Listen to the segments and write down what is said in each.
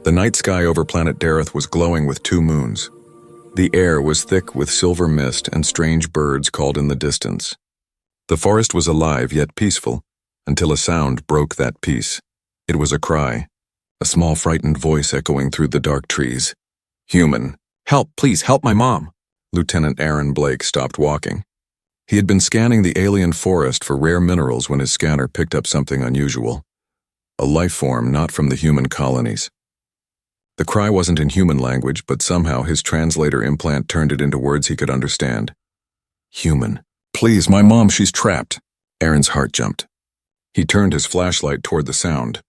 The night sky over planet Dareth was glowing with 2 moons. The air was thick with silver mist and strange birds called in the distance. The forest was alive yet peaceful, until a sound broke that peace. It was a cry, a small frightened voice echoing through the dark trees. "Human, help, please help my mom." Lieutenant Aaron Blake stopped walking. He had been scanning the alien forest for rare minerals when his scanner picked up something unusual. A life form not from the human colonies. The cry wasn't in human language, but somehow his translator implant turned it into words he could understand. "Human. Please, my mom, she's trapped." Aaron's heart jumped. He turned his flashlight toward the sound.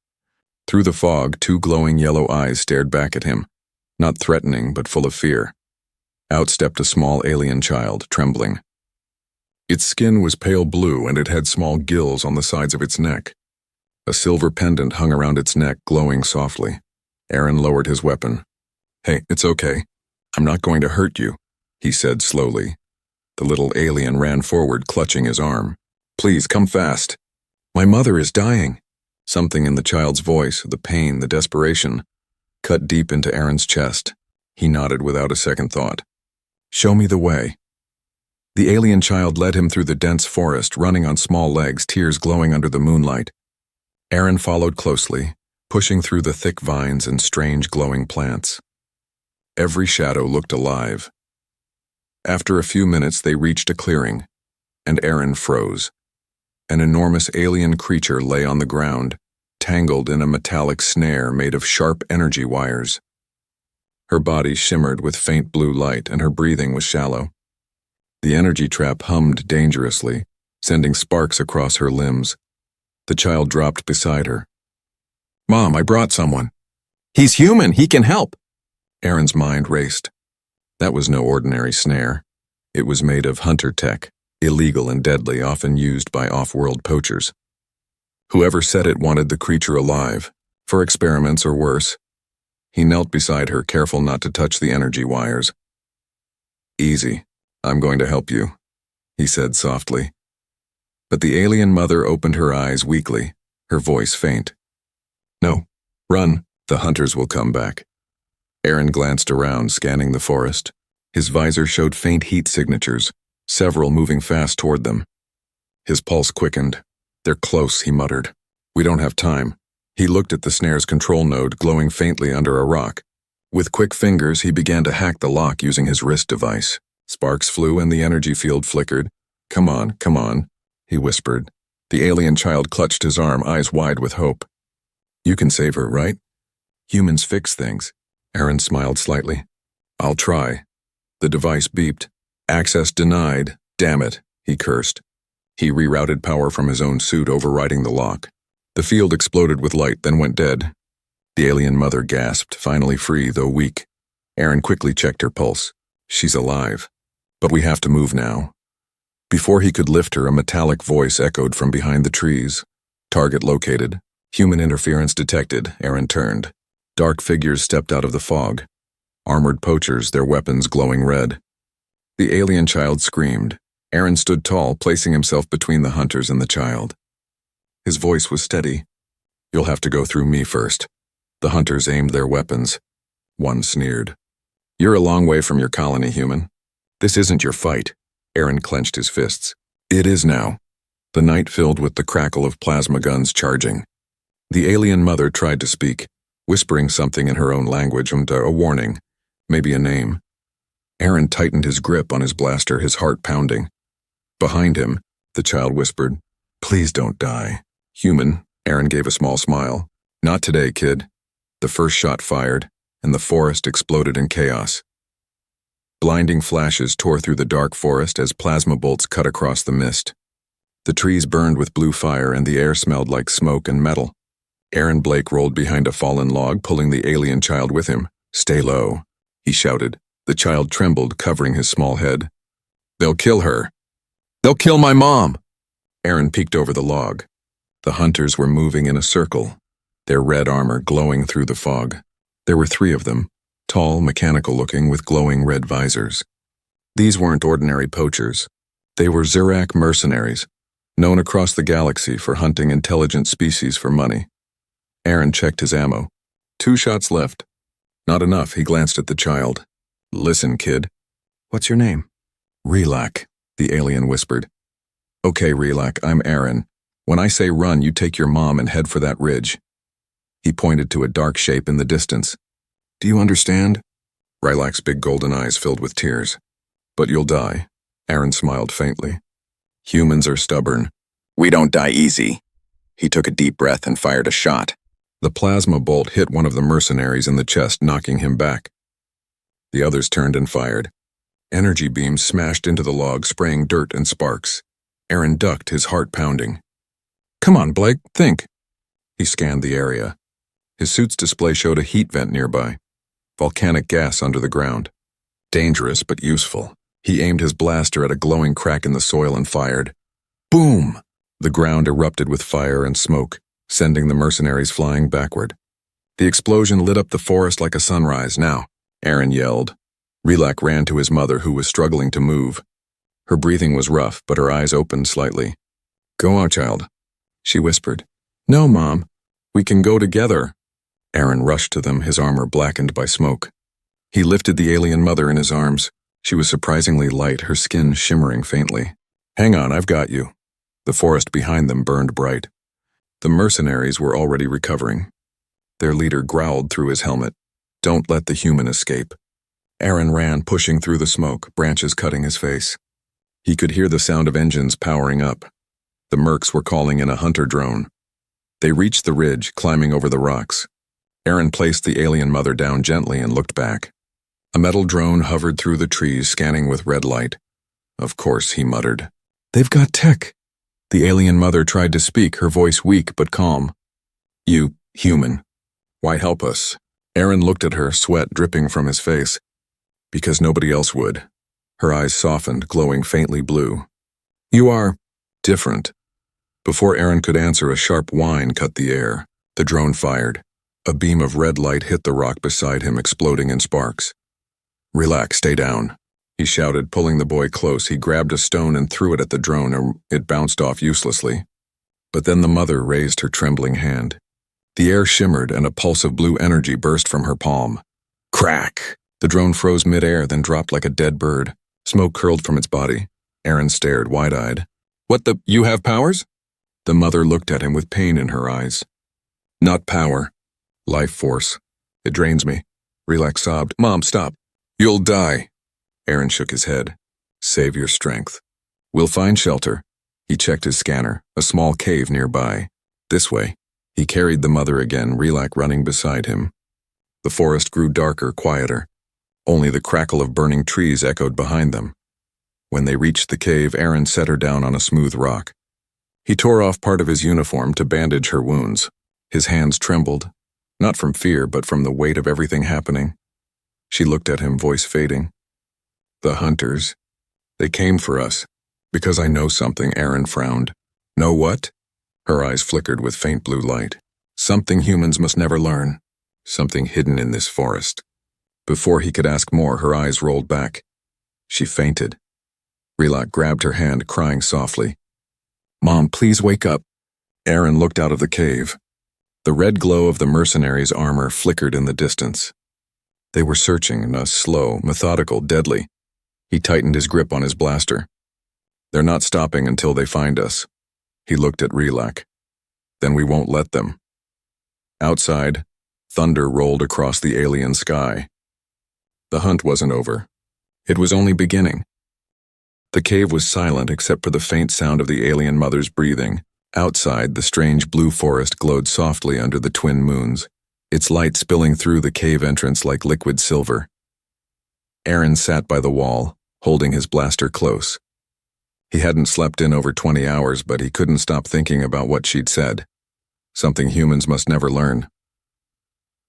Through the fog, 2 glowing yellow eyes stared back at him, not threatening but full of fear. Out stepped a small alien child, trembling. Its skin was pale blue and it had small gills on the sides of its neck. A silver pendant hung around its neck, glowing softly. Aaron lowered his weapon. "Hey, it's okay. I'm not going to hurt you," he said slowly. The little alien ran forward, clutching his arm. "Please, come fast. My mother is dying." Something in the child's voice, the pain, the desperation, cut deep into Aaron's chest. He nodded without a second thought. "Show me the way." The alien child led him through the dense forest, running on small legs, tears glowing under the moonlight. Aaron followed closely, pushing through the thick vines and strange glowing plants. Every shadow looked alive. After a few minutes, they reached a clearing, and Aaron froze. An enormous alien creature lay on the ground, tangled in a metallic snare made of sharp energy wires. Her body shimmered with faint blue light, and her breathing was shallow. The energy trap hummed dangerously, sending sparks across her limbs. The child dropped beside her. "Mom, I brought someone." "He's human, he can help." Aaron's mind raced. That was no ordinary snare. It was made of hunter tech, illegal and deadly, often used by off-world poachers. Whoever set it wanted the creature alive, for experiments or worse. He knelt beside her, careful not to touch the energy wires. "Easy, I'm going to help you," he said softly. But the alien mother opened her eyes weakly, her voice faint. "No, run, the hunters will come back." Aaron glanced around, scanning the forest. His visor showed faint heat signatures, several moving fast toward them. His pulse quickened. "They're close," he muttered. "We don't have time." He looked at the snare's control node glowing faintly under a rock. With quick fingers, he began to hack the lock using his wrist device. Sparks flew and the energy field flickered. Come on," he whispered. The alien child clutched his arm, eyes wide with hope. "You can save her, right?" "Humans fix things." Aaron smiled slightly. "I'll try." The device beeped. "Access denied. Damn it," he cursed. He rerouted power from his own suit, overriding the lock. The field exploded with light, then went dead. The alien mother gasped, finally free, though weak. Aaron quickly checked her pulse. She's alive. But we have to move now. Before he could lift her, a metallic voice echoed from behind the trees. "Target located. Human interference detected." Aaron turned. Dark figures stepped out of the fog. Armored poachers, their weapons glowing red. The alien child screamed. Aaron stood tall, placing himself between the hunters and the child. His voice was steady. "You'll have to go through me first." The hunters aimed their weapons. One sneered. "You're a long way from your colony, human. This isn't your fight." Aaron clenched his fists. "It is now." The night filled with the crackle of plasma guns charging. The alien mother tried to speak, whispering something in her own language, a warning, maybe a name. Aaron tightened his grip on his blaster, his heart pounding. Behind him, the child whispered, "Please don't die." "Human," Aaron gave a small smile. "Not today, kid." The first shot fired, and the forest exploded in chaos. Blinding flashes tore through the dark forest as plasma bolts cut across the mist. The trees burned with blue fire and the air smelled like smoke and metal. Aaron Blake rolled behind a fallen log, pulling the alien child with him. "Stay low," he shouted. The child trembled, covering his small head. "They'll kill her." "They'll kill my mom." Aaron peeked over the log. The hunters were moving in a circle, their red armor glowing through the fog. There were 3 of them, tall, mechanical-looking, with glowing red visors. These weren't ordinary poachers. They were Zurak mercenaries, known across the galaxy for hunting intelligent species for money. Aaron checked his ammo. 2 shots left. Not enough, he glanced at the child. Listen, kid. What's your name? Relak, the alien whispered. Okay, Relak, I'm Aaron. When I say run, you take your mom and head for that ridge. He pointed to a dark shape in the distance. Do you understand? Relak's big golden eyes filled with tears. But you'll die. Aaron smiled faintly. Humans are stubborn. We don't die easy. He took a deep breath and fired a shot. The plasma bolt hit one of the mercenaries in the chest, knocking him back. The others turned and fired. Energy beams smashed into the log, spraying dirt and sparks. Aaron ducked, his heart pounding. Come on, Blake, think. He scanned the area. His suit's display showed a heat vent nearby. Volcanic gas under the ground. Dangerous but useful. He aimed his blaster at a glowing crack in the soil and fired. Boom! The ground erupted with fire and smoke, sending the mercenaries flying backward. The explosion lit up the forest like a sunrise. Now, Aaron yelled. Relak ran to his mother, who was struggling to move. Her breathing was rough, but her eyes opened slightly. Go on, child, she whispered. No, Mom. We can go together. Aaron rushed to them, his armor blackened by smoke. He lifted the alien mother in his arms. She was surprisingly light, her skin shimmering faintly. Hang on, I've got you. The forest behind them burned bright. The mercenaries were already recovering. Their leader growled through his helmet. Don't let the human escape. Aaron ran, pushing through the smoke, branches cutting his face. He could hear the sound of engines powering up. The mercs were calling in a hunter drone. They reached the ridge, climbing over the rocks. Aaron placed the alien mother down gently and looked back. A metal drone hovered through the trees, scanning with red light. Of course, he muttered. They've got tech. The alien mother tried to speak, her voice weak but calm. You, human. Why help us? Aaron looked at her, sweat dripping from his face. Because nobody else would. Her eyes softened, glowing faintly blue. You are different. Before Aaron could answer, a sharp whine cut the air. The drone fired. A beam of red light hit the rock beside him, exploding in sparks. Relax, stay down, he shouted, pulling the boy close. He grabbed a stone and threw it at the drone, and it bounced off uselessly. But then the mother raised her trembling hand. The air shimmered, and a pulse of blue energy burst from her palm. Crack! The drone froze mid-air, then dropped like a dead bird. Smoke curled from its body. Aaron stared, wide-eyed. What the? You have powers? The mother looked at him with pain in her eyes. Not power. Life force. It drains me. Relak sobbed. Mom, stop. You'll die. Aaron shook his head. Save your strength. We'll find shelter. He checked his scanner, a small cave nearby. This way. He carried the mother again, Relak running beside him. The forest grew darker, quieter. Only the crackle of burning trees echoed behind them. When they reached the cave, Aaron set her down on a smooth rock. He tore off part of his uniform to bandage her wounds. His hands trembled, not from fear, but from the weight of everything happening. She looked at him, voice fading. The hunters. They came for us. Because I know something, Aaron frowned. Know what? Her eyes flickered with faint blue light. Something humans must never learn. Something hidden in this forest. Before he could ask more, her eyes rolled back. She fainted. Relak grabbed her hand, crying softly. Mom, please wake up. Aaron looked out of the cave. The red glow of the mercenaries' armor flickered in the distance. They were searching, slow, methodical, deadly. He tightened his grip on his blaster. They're not stopping until they find us. He looked at Relak. Then we won't let them. Outside, thunder rolled across the alien sky. The hunt wasn't over. It was only beginning. The cave was silent except for the faint sound of the alien mother's breathing. Outside, the strange blue forest glowed softly under the twin moons, its light spilling through the cave entrance like liquid silver. Aaron sat by the wall, holding his blaster close. He hadn't slept in over 20 hours, but he couldn't stop thinking about what she'd said. Something humans must never learn.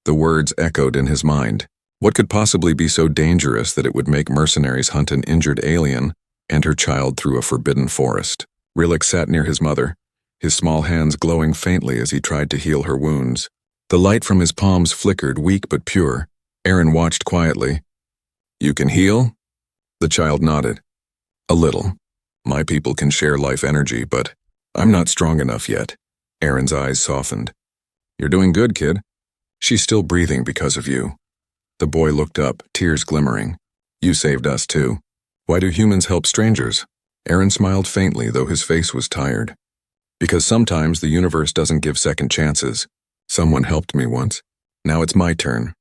The words echoed in his mind. What could possibly be so dangerous that it would make mercenaries hunt an injured alien and her child through a forbidden forest? Relak sat near his mother, his small hands glowing faintly as he tried to heal her wounds. The light from his palms flickered, weak but pure. Aaron watched quietly. You can heal? The child nodded. A little. My people can share life energy, but I'm not strong enough yet. Aaron's eyes softened. You're doing good, kid. She's still breathing because of you. The boy looked up, tears glimmering. You saved us too. Why do humans help strangers? Aaron smiled faintly, though his face was tired. Because sometimes the universe doesn't give second chances. Someone helped me once. Now it's my turn.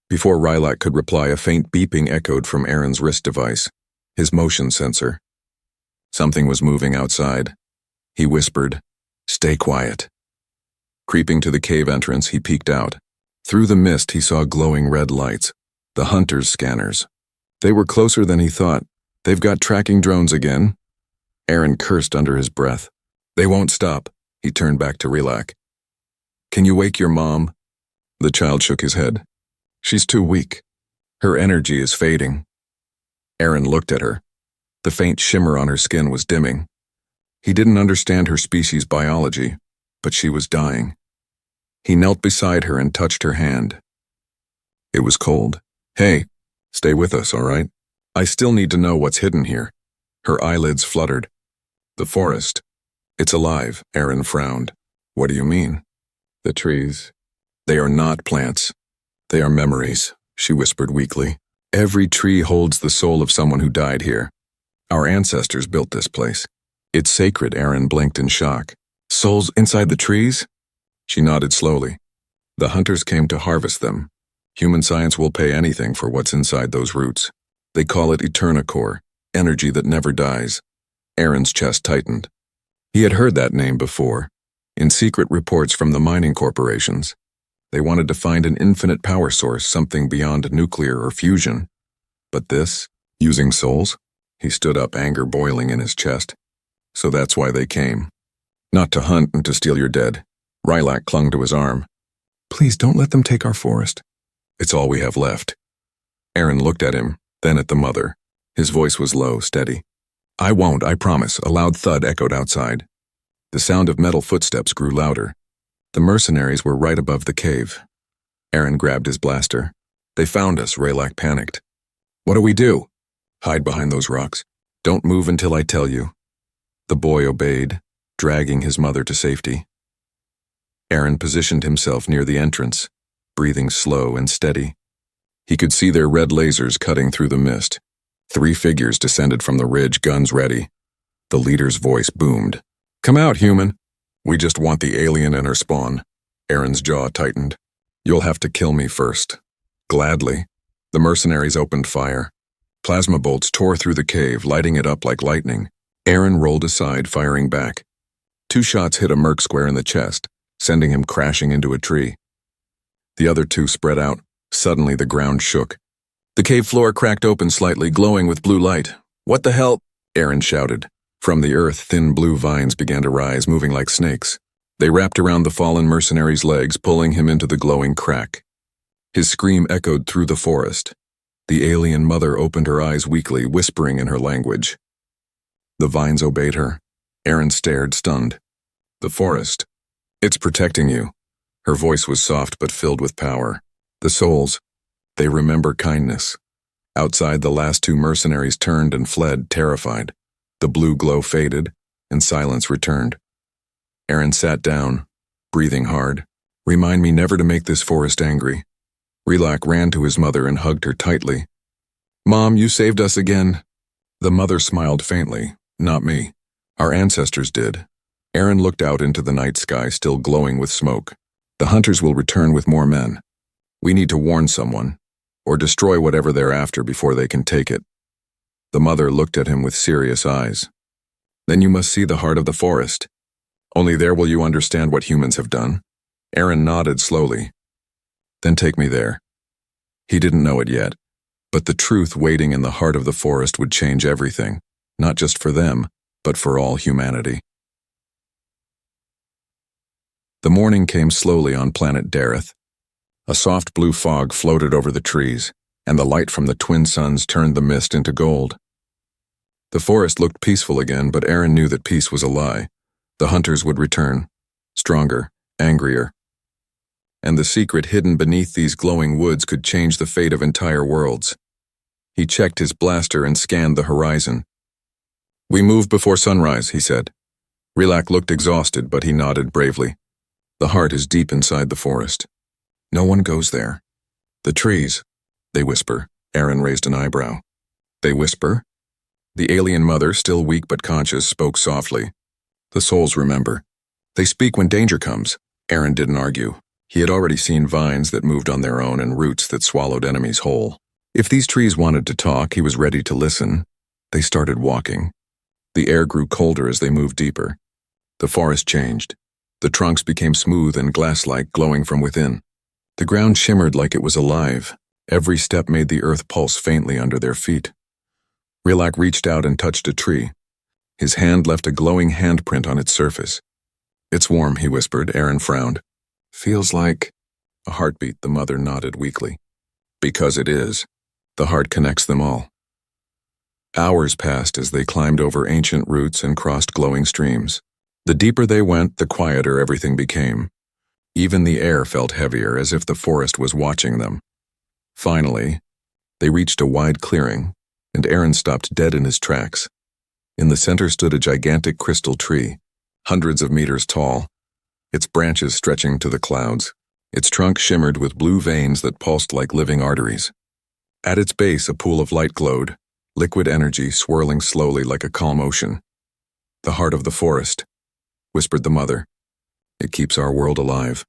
Before Rilak could reply, a faint beeping echoed from Aaron's wrist device, his motion sensor. Something was moving outside. He whispered, "Stay quiet." Creeping to the cave entrance, he peeked out. Through the mist, he saw glowing red lights, the hunter's scanners. They were closer than he thought. They've got tracking drones again. Aaron cursed under his breath. They won't stop. He turned back to Rilak. Can you wake your mom? The child shook his head. She's too weak. Her energy is fading. Aaron looked at her. The faint shimmer on her skin was dimming. He didn't understand her species' biology, but she was dying. He knelt beside her and touched her hand. It was cold. Hey, stay with us, all right? I still need to know what's hidden here. Her eyelids fluttered. The forest. It's alive, Aaron frowned. What do you mean? The trees. They are not plants. They are memories, she whispered weakly. Every tree holds the soul of someone who died here. Our ancestors built this place. It's sacred, Aaron blinked in shock. Souls inside the trees? She nodded slowly. The hunters came to harvest them. Human science will pay anything for what's inside those roots. They call it Eternicore, energy that never dies. Aaron's chest tightened. He had heard that name before, in secret reports from the mining corporations. They wanted to find an infinite power source, something beyond nuclear or fusion. But this, using souls? He stood up, anger boiling in his chest. So that's why they came. Not to hunt and to steal your dead. Rilak clung to his arm. Please don't let them take our forest. It's all we have left. Aaron looked at him, then at the mother. His voice was low, steady. I won't, I promise. A loud thud echoed outside. The sound of metal footsteps grew louder. The mercenaries were right above the cave. Aaron grabbed his blaster. They found us, Rilak panicked. What do we do? Hide behind those rocks. Don't move until I tell you. The boy obeyed, dragging his mother to safety. Aaron positioned himself near the entrance, breathing slow and steady. He could see their red lasers cutting through the mist. 3 figures descended from the ridge, guns ready. The leader's voice boomed. Come out, human. We just want the alien and her spawn. Aaron's jaw tightened. You'll have to kill me first. Gladly. The mercenaries opened fire. Plasma bolts tore through the cave, lighting it up like lightning. Aaron rolled aside, firing back. 2 shots hit a merc square in the chest, sending him crashing into a tree. The other 2 spread out. Suddenly the ground shook. The cave floor cracked open slightly, glowing with blue light. What the hell? Aaron shouted. From the earth, thin blue vines began to rise, moving like snakes. They wrapped around the fallen mercenary's legs, pulling him into the glowing crack. His scream echoed through the forest. The alien mother opened her eyes weakly, whispering in her language. The vines obeyed her. Aaron stared, stunned. The forest. It's protecting you. Her voice was soft but filled with power. The souls. They remember kindness. Outside, the last 2 mercenaries turned and fled, terrified. The blue glow faded, and silence returned. Aaron sat down, breathing hard. Remind me never to make this forest angry. Rilak ran to his mother and hugged her tightly. Mom, you saved us again. The mother smiled faintly. Not me. Our ancestors did. Aaron looked out into the night sky, still glowing with smoke. The hunters will return with more men. We need to warn someone, or destroy whatever they're after before they can take it. The mother looked at him with serious eyes. Then you must see the heart of the forest. Only there will you understand what humans have done. Aaron nodded slowly. Then take me there. He didn't know it yet, but the truth waiting in the heart of the forest would change everything, not just for them, but for all humanity. The morning came slowly on planet Dareth. A soft blue fog floated over the trees, and the light from the twin suns turned the mist into gold. The forest looked peaceful again, but Aaron knew that peace was a lie. The hunters would return, stronger, angrier. And the secret hidden beneath these glowing woods could change the fate of entire worlds. He checked his blaster and scanned the horizon. We move before sunrise, he said. Rilak looked exhausted, but he nodded bravely. The heart is deep inside the forest. No one goes there. The trees, they whisper. Aaron raised an eyebrow. They whisper? The alien mother, still weak but conscious, spoke softly. The souls remember. They speak when danger comes. Aaron didn't argue. He had already seen vines that moved on their own and roots that swallowed enemies whole. If these trees wanted to talk, he was ready to listen. They started walking. The air grew colder as they moved deeper. The forest changed. The trunks became smooth and glass-like, glowing from within. The ground shimmered like it was alive. Every step made the earth pulse faintly under their feet. Rilak reached out and touched a tree. His hand left a glowing handprint on its surface. It's warm, he whispered. Aaron frowned. Feels like a heartbeat, the mother nodded weakly. Because it is. The heart connects them all. Hours passed as they climbed over ancient roots and crossed glowing streams. The deeper they went, the quieter everything became. Even the air felt heavier, as if the forest was watching them. Finally, they reached a wide clearing, and Aaron stopped dead in his tracks. In the center stood a gigantic crystal tree, hundreds of meters tall, its branches stretching to the clouds. Its trunk shimmered with blue veins that pulsed like living arteries. At its base, a pool of light glowed, liquid energy swirling slowly like a calm ocean. The heart of the forest, whispered the mother. It keeps our world alive.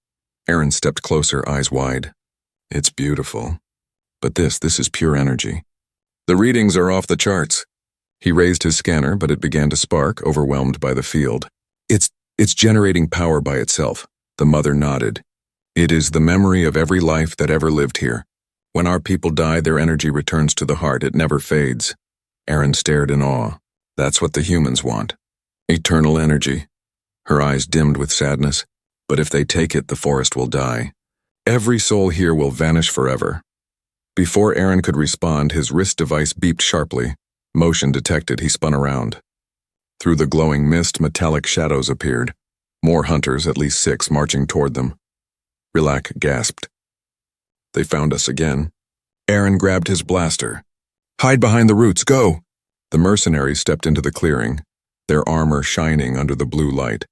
Aaron stepped closer, eyes wide. It's beautiful. But this is pure energy. The readings are off the charts. He raised his scanner, but it began to spark, overwhelmed by the field. It's generating power by itself. The mother nodded. It is the memory of every life that ever lived here. When our people die, their energy returns to the heart. It never fades. Aaron stared in awe. That's what the humans want. Eternal energy. Her eyes dimmed with sadness. But if they take it, the forest will die. Every soul here will vanish forever. Before Aaron could respond, his wrist device beeped sharply. Motion detected. He spun around. Through the glowing mist, metallic shadows appeared. More hunters, at least 6, marching toward them. Rilak gasped. They found us again. Aaron grabbed his blaster. Hide behind the roots, go! The mercenaries stepped into the clearing, their armor shining under the blue light.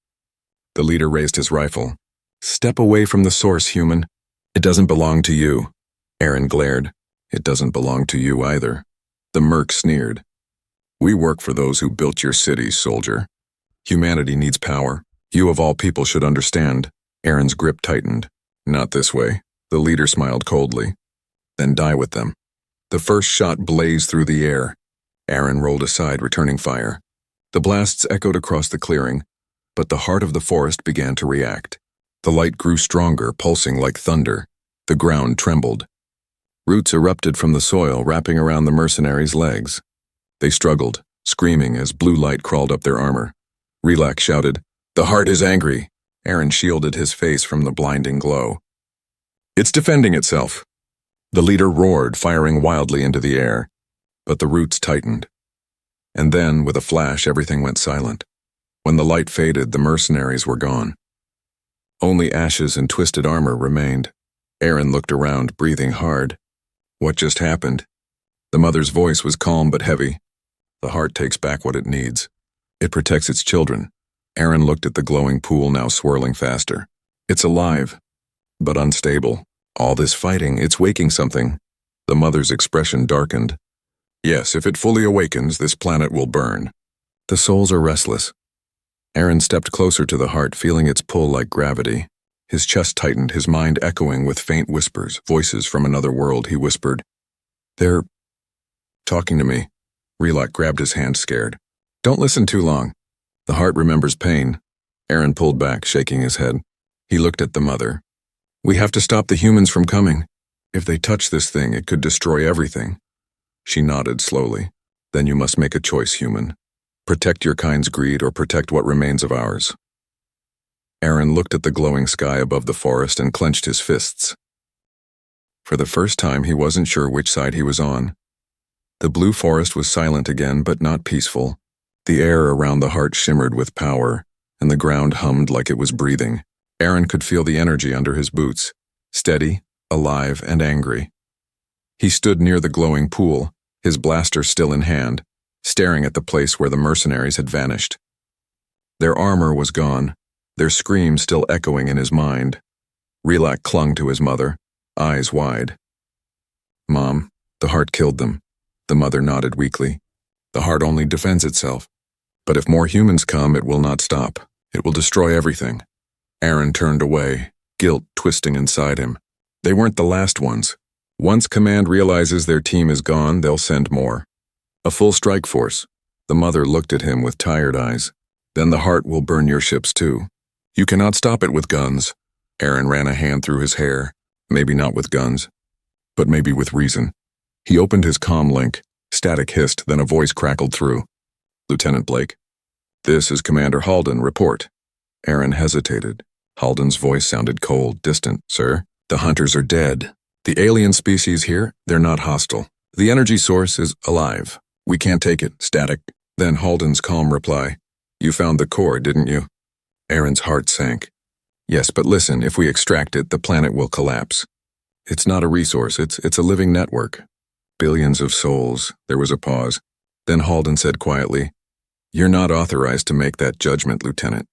The leader raised his rifle. Step away from the source, human. It doesn't belong to you. Aaron glared. It doesn't belong to you either. The merc sneered. We work for those who built your cities, soldier. Humanity needs power. You of all people should understand. Aaron's grip tightened. Not this way. The leader smiled coldly. Then die with them. The first shot blazed through the air. Aaron rolled aside, returning fire. The blasts echoed across the clearing, but the heart of the forest began to react. The light grew stronger, pulsing like thunder. The ground trembled. Roots erupted from the soil, wrapping around the mercenaries' legs. They struggled, screaming as blue light crawled up their armor. Rilak shouted, "The heart is angry." Aaron shielded his face from the blinding glow. It's defending itself. The leader roared, firing wildly into the air. But the roots tightened. And then, with a flash, everything went silent. When the light faded, the mercenaries were gone. Only ashes and twisted armor remained. Aaron looked around, breathing hard. What just happened? The mother's voice was calm but heavy. The heart takes back what it needs. It protects its children. Aaron looked at the glowing pool, now swirling faster. It's alive, but unstable. All this fighting, it's waking something. The mother's expression darkened. Yes, if it fully awakens, this planet will burn. The souls are restless. Aaron stepped closer to the heart, feeling its pull like gravity. His chest tightened, his mind echoing with faint whispers, voices from another world. He whispered, "They're talking to me." Rilak grabbed his hand, scared. "Don't listen too long. The heart remembers pain." Aaron pulled back, shaking his head. He looked at the mother. "We have to stop the humans from coming. If they touch this thing, it could destroy everything." She nodded slowly. "Then you must make a choice, human. Protect your kind's greed or protect what remains of ours." Aaron looked at the glowing sky above the forest and clenched his fists. For the first time, he wasn't sure which side he was on. The blue forest was silent again, but not peaceful. The air around the heart shimmered with power, and the ground hummed like it was breathing. Aaron could feel the energy under his boots, steady, alive, and angry. He stood near the glowing pool, his blaster still in hand, staring at the place where the mercenaries had vanished. Their armor was gone, their screams still echoing in his mind. Rilak clung to his mother, eyes wide. Mom, the heart killed them. The mother nodded weakly. The heart only defends itself. But if more humans come, it will not stop. It will destroy everything. Aaron turned away, guilt twisting inside him. They weren't the last ones. Once Command realizes their team is gone, they'll send more. A full strike force. The mother looked at him with tired eyes. Then the heart will burn your ships too. You cannot stop it with guns. Aaron ran a hand through his hair. Maybe not with guns, but maybe with reason. He opened his comm link. Static hissed, then a voice crackled through. Lieutenant Blake. This is Commander Halden. Report. Aaron hesitated. Halden's voice sounded cold, distant. Sir, the hunters are dead. The alien species here, they're not hostile. The energy source is alive. We can't take it. Static. Then Halden's calm reply. You found the core, didn't you? Aaron's heart sank. Yes, but listen, if we extract it, the planet will collapse. It's not a resource, it's a living network. Billions of souls. There was a pause. Then Halden said quietly, You're not authorized to make that judgment, Lieutenant.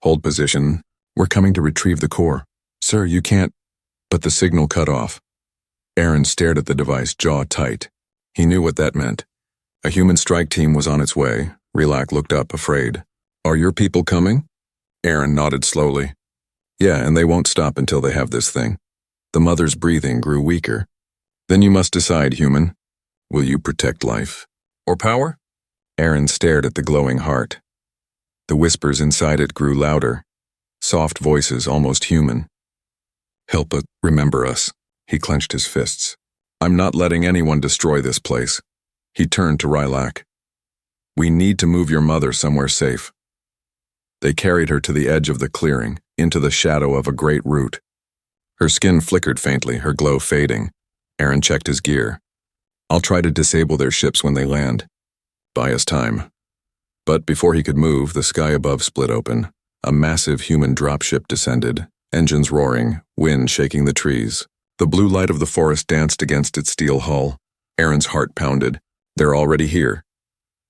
Hold position. We're coming to retrieve the core. Sir, you can't. But the signal cut off. Aaron stared at the device, jaw tight. He knew what that meant. A human strike team was on its way. Relak looked up, afraid. Are your people coming? Aaron nodded slowly. Yeah, and they won't stop until they have this thing. The mother's breathing grew weaker. Then you must decide, human. Will you protect life? Or power? Aaron stared at the glowing heart. The whispers inside it grew louder. Soft voices, almost human. Help us, remember us. He clenched his fists. I'm not letting anyone destroy this place. He turned to Rylak. We need to move your mother somewhere safe. They carried her to the edge of the clearing, into the shadow of a great root. Her skin flickered faintly, her glow fading. Aaron checked his gear. I'll try to disable their ships when they land. Buy us time. But before he could move, the sky above split open. A massive human dropship descended, engines roaring, wind shaking the trees. The blue light of the forest danced against its steel hull. Aaron's heart pounded. They're already here.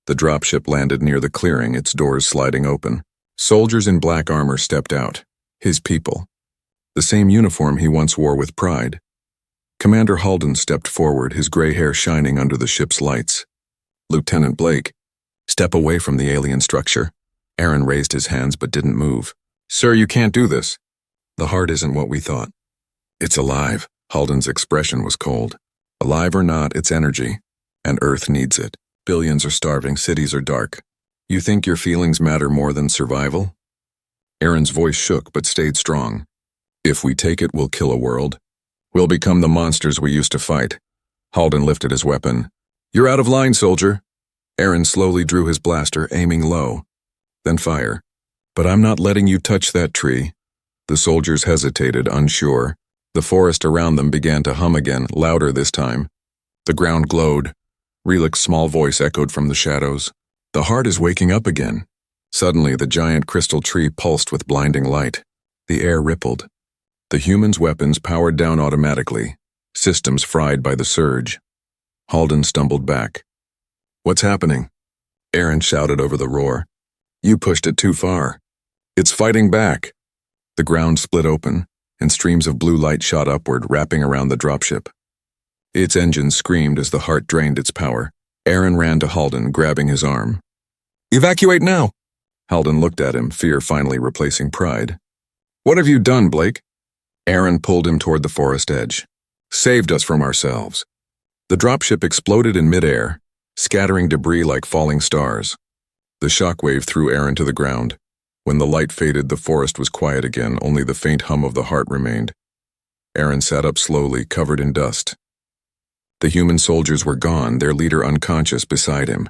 The dropship landed near the clearing, its doors sliding open. Soldiers in black armor stepped out. His people. The same uniform he once wore with pride. Commander Halden stepped forward, his gray hair shining under the ship's lights. Lieutenant Blake. Step away from the alien structure. Aaron raised his hands but didn't move. Sir, you can't do this. The heart isn't what we thought. It's alive. Halden's expression was cold. Alive or not, it's energy. And Earth needs it. Billions are starving, cities are dark. You think your feelings matter more than survival? Aaron's voice shook but stayed strong. If we take it, we'll kill a world. We'll become the monsters we used to fight. Halden lifted his weapon. You're out of line, soldier. Aaron slowly drew his blaster, aiming low. Then fire. But I'm not letting you touch that tree. The soldiers hesitated, unsure. The forest around them began to hum again, louder this time. The ground glowed. Relak's small voice echoed from the shadows. The heart is waking up again. Suddenly, the giant crystal tree pulsed with blinding light. The air rippled. The humans' weapons powered down automatically, systems fried by the surge. Halden stumbled back. What's happening? Aaron shouted over the roar. You pushed it too far. It's fighting back. The ground split open, and streams of blue light shot upward, wrapping around the dropship. Its engines screamed as the heart drained its power. Aaron ran to Halden, grabbing his arm. Evacuate now! Halden looked at him, fear finally replacing pride. What have you done, Blake? Aaron pulled him toward the forest edge. Saved us from ourselves. The dropship exploded in midair, scattering debris like falling stars. The shockwave threw Aaron to the ground. When the light faded, the forest was quiet again, only the faint hum of the heart remained. Aaron sat up slowly, covered in dust. The human soldiers were gone, their leader unconscious beside him.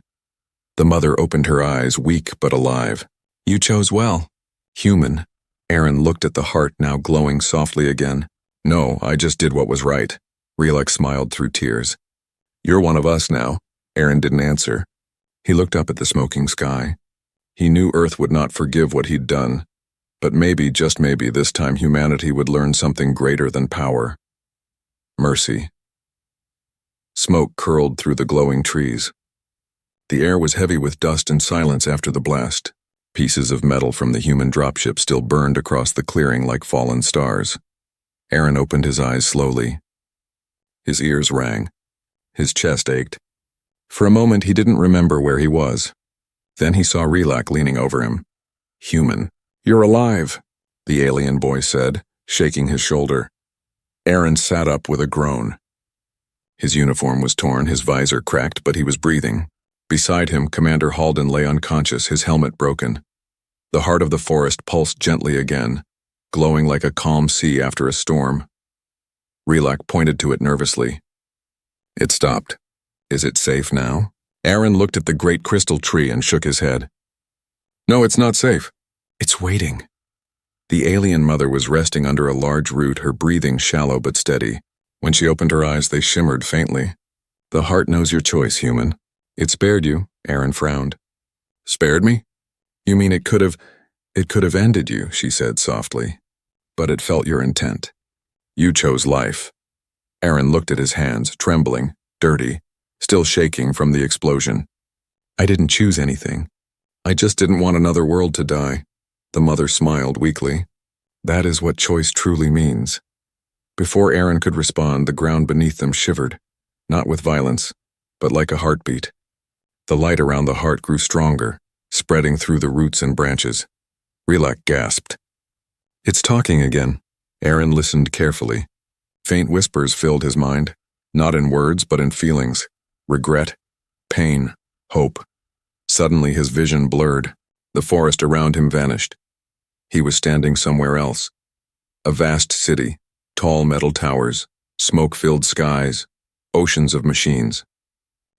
The mother opened her eyes, weak but alive. You chose well. Human. Aaron looked at the heart, now glowing softly again. No, I just did what was right. Relak smiled through tears. You're one of us now. Aaron didn't answer. He looked up at the smoking sky. He knew Earth would not forgive what he'd done, but maybe, just maybe, this time humanity would learn something greater than power. Mercy. Smoke curled through the glowing trees. The air was heavy with dust and silence after the blast. Pieces of metal from the human dropship still burned across the clearing like fallen stars. Aaron opened his eyes slowly. His ears rang. His chest ached. For a moment, he didn't remember where he was. Then he saw Relak leaning over him. Human. You're alive, the alien boy said, shaking his shoulder. Aaron sat up with a groan. His uniform was torn, his visor cracked, but he was breathing. Beside him, Commander Halden lay unconscious, his helmet broken. The heart of the forest pulsed gently again, glowing like a calm sea after a storm. Relak pointed to it nervously. It stopped. Is it safe now? Aaron looked at the great crystal tree and shook his head. No, it's not safe. It's waiting. The alien mother was resting under a large root, her breathing shallow but steady. When she opened her eyes, they shimmered faintly. The heart knows your choice, human. It spared you, Aaron frowned. Spared me? You mean it could have ended you, she said softly. But it felt your intent. You chose life. Aaron looked at his hands, trembling, dirty, still shaking from the explosion. I didn't choose anything. I just didn't want another world to die. The mother smiled weakly. That is what choice truly means. Before Aaron could respond, the ground beneath them shivered, not with violence, but like a heartbeat. The light around the heart grew stronger, spreading through the roots and branches. Relak gasped. It's talking again. Aaron listened carefully. Faint whispers filled his mind, not in words but in feelings. Regret, pain, hope. Suddenly his vision blurred. The forest around him vanished. He was standing somewhere else. A vast city, tall metal towers, smoke-filled skies, oceans of machines.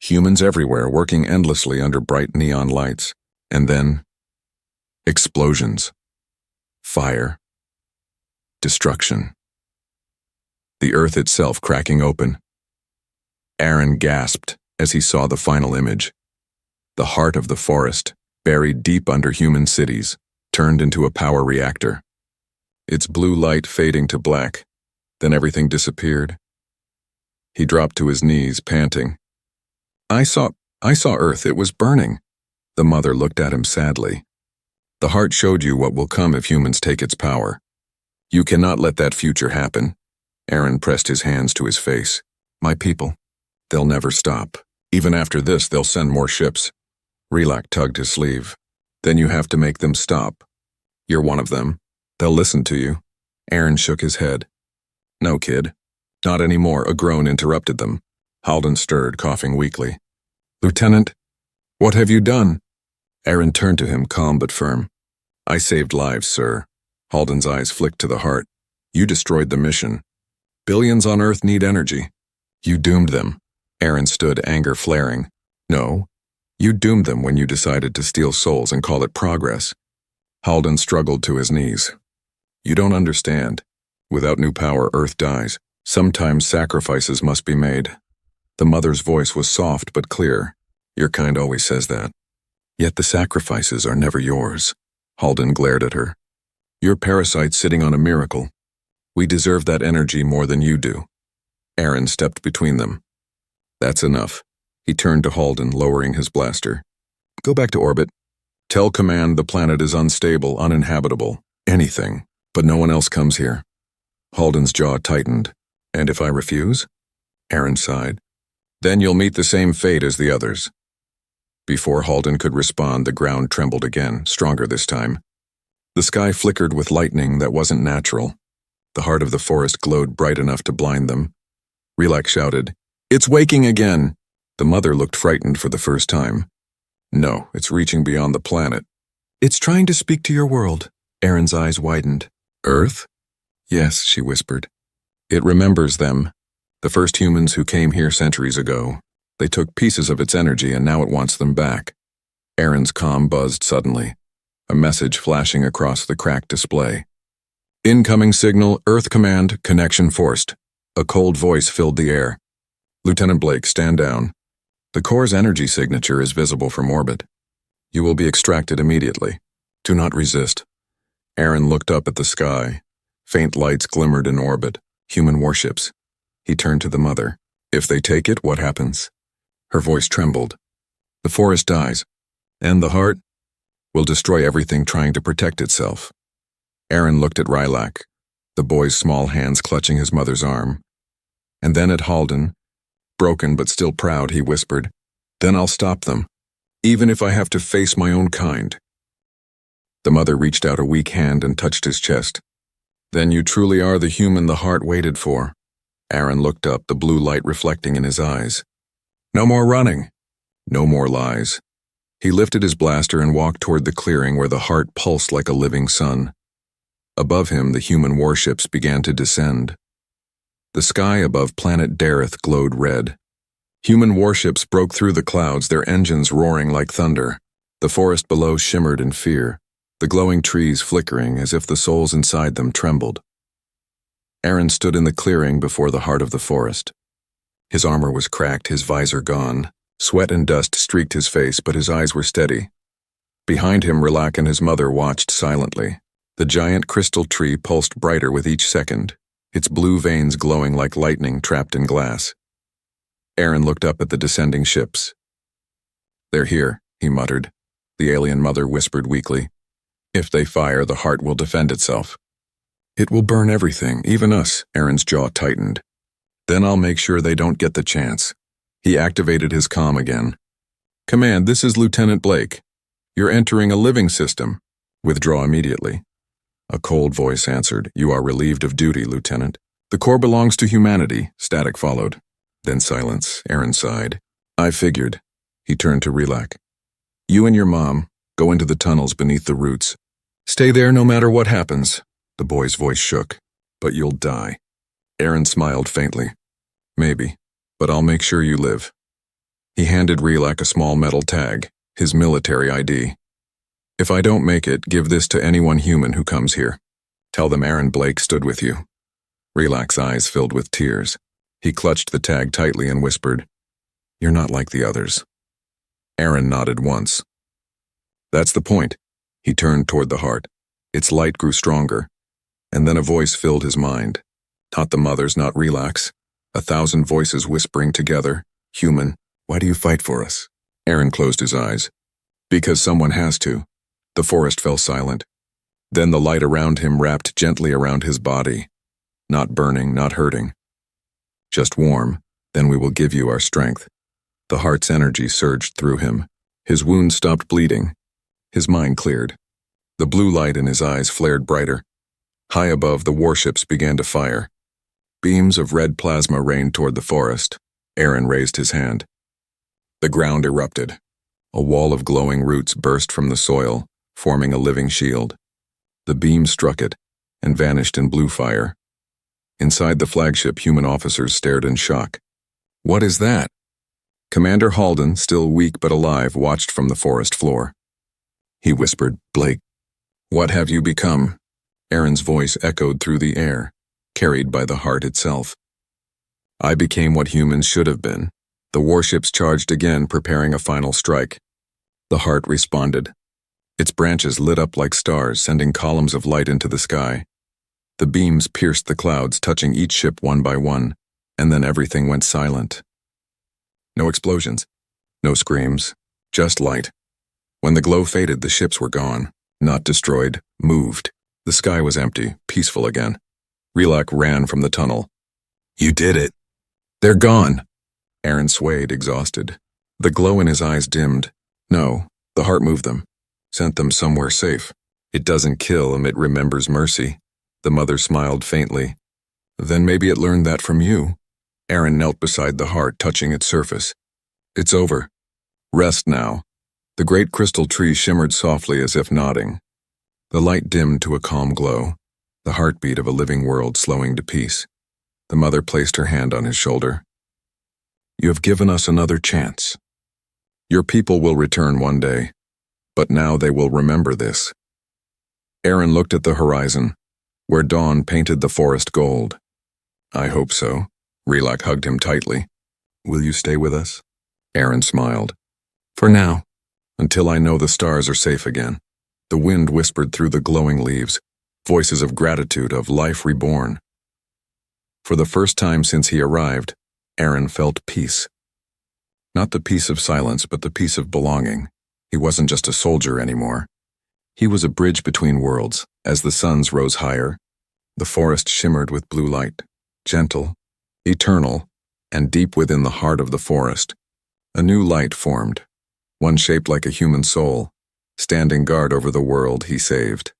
Humans everywhere working endlessly under bright neon lights. And then, explosions. Fire. Destruction. The earth itself cracking open. Aaron gasped as he saw the final image. The heart of the forest, buried deep under human cities, turned into a power reactor. Its blue light fading to black. Then everything disappeared. He dropped to his knees, panting. I saw Earth. It was burning. The mother looked at him sadly. The heart showed you what will come if humans take its power. You cannot let that future happen. Aaron pressed his hands to his face. My people. They'll never stop. Even after this, they'll send more ships. Relak tugged his sleeve. Then you have to make them stop. You're one of them. They'll listen to you. Aaron shook his head. No, kid. Not anymore. A groan interrupted them. Halden stirred, coughing weakly. Lieutenant, what have you done? Aaron turned to him, calm but firm. I saved lives, sir. Halden's eyes flicked to the heart. You destroyed the mission. Billions on Earth need energy. You doomed them. Aaron stood, anger flaring. No. You doomed them when you decided to steal souls and call it progress. Halden struggled to his knees. You don't understand. Without new power, Earth dies. Sometimes sacrifices must be made. The mother's voice was soft but clear. Your kind always says that. Yet the sacrifices are never yours. Halden glared at her. You're parasites sitting on a miracle. We deserve that energy more than you do. Aaron stepped between them. That's enough. He turned to Halden, lowering his blaster. Go back to orbit. Tell command the planet is unstable, uninhabitable. Anything. But no one else comes here. Halden's jaw tightened. And if I refuse? Aaron sighed. Then you'll meet the same fate as the others. Before Halden could respond, the ground trembled again, stronger this time. The sky flickered with lightning that wasn't natural. The heart of the forest glowed bright enough to blind them. Relak shouted, It's waking again! The mother looked frightened for the first time. No, it's reaching beyond the planet. It's trying to speak to your world. Aaron's eyes widened. Earth? Yes, she whispered. It remembers them. The first humans who came here centuries ago. They took pieces of its energy and now it wants them back. Aaron's comm buzzed suddenly. A message flashing across the cracked display. Incoming signal, Earth Command, connection forced. A cold voice filled the air. Lieutenant Blake, stand down. The core's energy signature is visible from orbit. You will be extracted immediately. Do not resist. Aaron looked up at the sky. Faint lights glimmered in orbit. Human warships. He turned to the mother. If they take it, what happens? Her voice trembled. The forest dies. And the heart will destroy everything trying to protect itself. Aaron looked at Relak. the boy's small hands clutching his mother's arm. And then at Halden, broken but still proud, he whispered, "Then I'll stop them, even if I have to face my own kind." The mother reached out a weak hand and touched his chest. "Then you truly are the human the heart waited for." Aaron looked up, the blue light reflecting in his eyes. "No more running. No more lies." He lifted his blaster and walked toward the clearing where the heart pulsed like a living sun. Above him, the human warships began to descend. The sky above planet Dareth glowed red. Human warships broke through the clouds, their engines roaring like thunder. The forest below shimmered in fear, the glowing trees flickering as if the souls inside them trembled. Aaron stood in the clearing before the heart of the forest. His armor was cracked, his visor gone. Sweat and dust streaked his face, but his eyes were steady. Behind him, Rilak and his mother watched silently. The giant crystal tree pulsed brighter with each second, its blue veins glowing like lightning trapped in glass. Aaron looked up at the descending ships. "They're here," he muttered. The alien mother whispered weakly. "If they fire, the heart will defend itself." "It will burn everything, even us," Aaron's jaw tightened. "Then I'll make sure they don't get the chance." He activated his comm again. "Command, this is Lieutenant Blake. You're entering a living system. Withdraw immediately." A cold voice answered, "You are relieved of duty, Lieutenant. The core belongs to humanity." Static followed. Then silence. Aaron sighed. "I figured." He turned to Rilak. "You and your mom go into the tunnels beneath the roots. Stay there no matter what happens." The boy's voice shook. "But you'll die." Aaron smiled faintly. "Maybe, but I'll make sure you live." He handed Rilak a small metal tag, his military ID. "If I don't make it, give this to anyone human who comes here. Tell them Aaron Blake stood with you." Rilak's eyes filled with tears. He clutched the tag tightly and whispered, "You're not like the others." Aaron nodded once. "That's the point." He turned toward the heart. Its light grew stronger, and then a voice filled his mind. Not the mother's, not Rilak's. 1,000 voices whispering together. "Human, why do you fight for us?" Aaron closed his eyes. "Because someone has to." The forest fell silent. Then the light around him wrapped gently around his body. Not burning, not hurting. Just warm. "Then we will give you our strength." The heart's energy surged through him. His wound stopped bleeding. His mind cleared. The blue light in his eyes flared brighter. High above, the warships began to fire. Beams of red plasma rained toward the forest. Aaron raised his hand. The ground erupted. A wall of glowing roots burst from the soil, forming a living shield. The beam struck it and vanished in blue fire. Inside the flagship, human officers stared in shock. "What is that?" Commander Halden, still weak but alive, watched from the forest floor. He whispered, "Blake, what have you become?" Aaron's voice echoed through the air, carried by the heart itself. "I became what humans should have been." The warships charged again, preparing a final strike. The heart responded. Its branches lit up like stars, sending columns of light into the sky. The beams pierced the clouds, touching each ship one by one, and then everything went silent. No explosions, no screams, just light. When the glow faded, the ships were gone, not destroyed, moved. The sky was empty, peaceful again. Rilak ran from the tunnel. "You did it." "They're gone." Aaron swayed, exhausted. The glow in his eyes dimmed. No, the heart moved them, sent them somewhere safe. "It doesn't kill them, it remembers mercy." The mother smiled faintly. "Then maybe it learned that from you." Aaron knelt beside the heart, touching its surface. "It's over. Rest now." The great crystal tree shimmered softly as if nodding. The light dimmed to a calm glow, the heartbeat of a living world slowing to peace. The mother placed her hand on his shoulder. "You have given us another chance. Your people will return one day, but now they will remember this." Aaron looked at the horizon, where dawn painted the forest gold. "I hope so." Rilak hugged him tightly. "Will you stay with us?" Aaron smiled. "For now, until I know the stars are safe again." The wind whispered through the glowing leaves, voices of gratitude, of life reborn. For the first time since he arrived, Aaron felt peace. Not the peace of silence, but the peace of belonging. He wasn't just a soldier anymore. He was a bridge between worlds. As the suns rose higher, The forest shimmered with blue light, gentle, eternal, and deep within the heart of the forest, a new light formed, one shaped like a human soul, standing guard over the world he saved.